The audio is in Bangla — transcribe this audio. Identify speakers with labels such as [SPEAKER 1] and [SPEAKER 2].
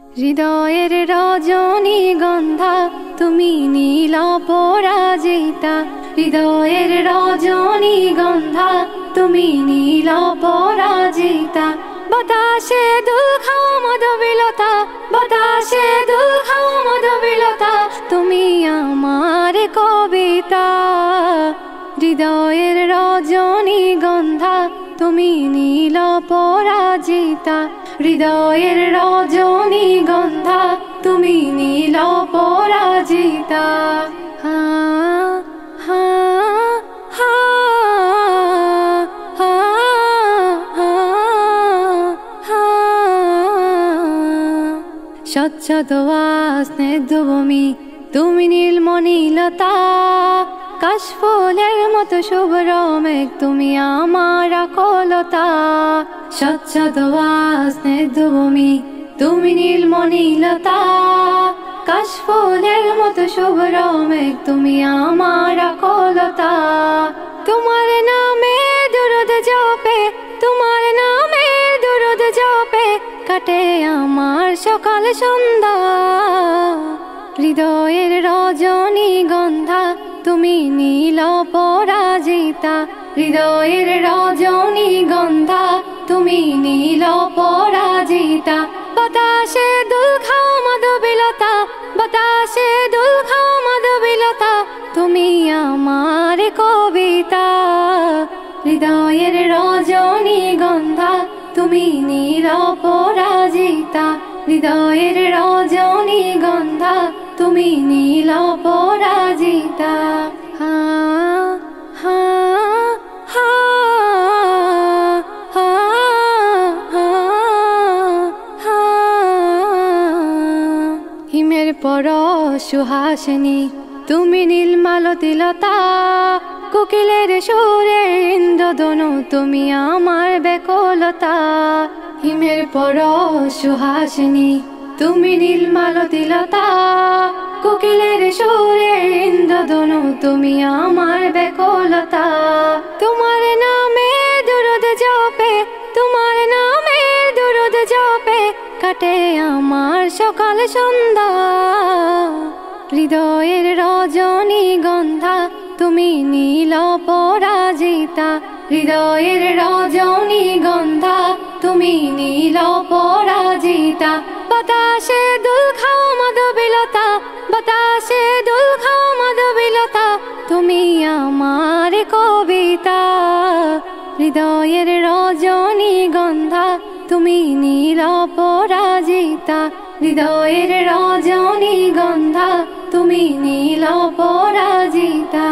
[SPEAKER 1] হৃদয়ের রজনীগন্ধা তুমি নীল পরাজিতা, হৃদয়ের রজনীগন্ধা তুমি নীল পরাজিতা। বাতাসে দুলখাও মধুবিলতা, বাতাসে দুলখাও মধুবিলতা, তুমি আমার কবিতা। হৃদয়ের রজনীগন্ধা তুমি নীল পরাজিতা, হৃদয়ের রজনীগন্ধা তুমি নীল পরাজিতা। হা হা হা হা হা। স্বচ্ছ দোয়া স্নেহভূমি তুমি নীলমণিলতা, কাশফুলের মতো শুভ্র মেঘ তুমি আমার আকুলতা। স্বচ্ছ দোয়া স্নেহভূমি তুমি নীলমণিলতা, কাশফুলের মতো শুভ্র মেঘ তুমি আমার আকুলতা। তোমার নামে দুরুদ জপে, তোমার নামে দুরুদ জপে কাটে আমার সকাল সন্ধ্যা। হৃদয়ের রজনীগন্ধা তুমি নীল পরাজিতা, হৃদয়ের রজনীগন্ধা তুমি নীল পরাজিতা। বাতাসে দুলখাও মধুবিলতা, বাতাসে দুলখাও মধুবিলতা, তুমি আমার কবিতা। হৃদয়ের রজনীগন্ধা তুমি নীল পরাজিতা, হৃদয়ের রজনীগন্ধা তুমি নীল পরাজিতা। হা হা হা হা হা। হিমের পরশ সুহাসিনী তুমি নীলমালতিলতা, কোকিলের সুরে ইন্দ্রধনু তুমি আমার ব্যাকুলতা। হিমের পরশ সুহাসিনী তুমি নীলমালতিলতা, কোকিলের সুরে ইন্দ্রধনু তুমি আমার ব্যাকুলতা। তোমার নামে দুরুদ জপে, তোমার নামে দুরুদ জপে কাটে আমার সকাল সন্ধ্যা। হৃদয়ের রজনীগন্ধা তুমি নীল পরাজিতা, হৃদয়ের রজনীগন্ধা তুমি নীল পরাজিতা। বাতাসে দুলখাও মধুবিলতা, বাতাসে দুলখাও মধুবিলতা, তুমি আমার কবিতা। হৃদয়ের রজনীগন্ধা তুমি নীল পরাজিতা, হৃদয়ের রজনীগন্ধা তুমি নীল পরাজিতা।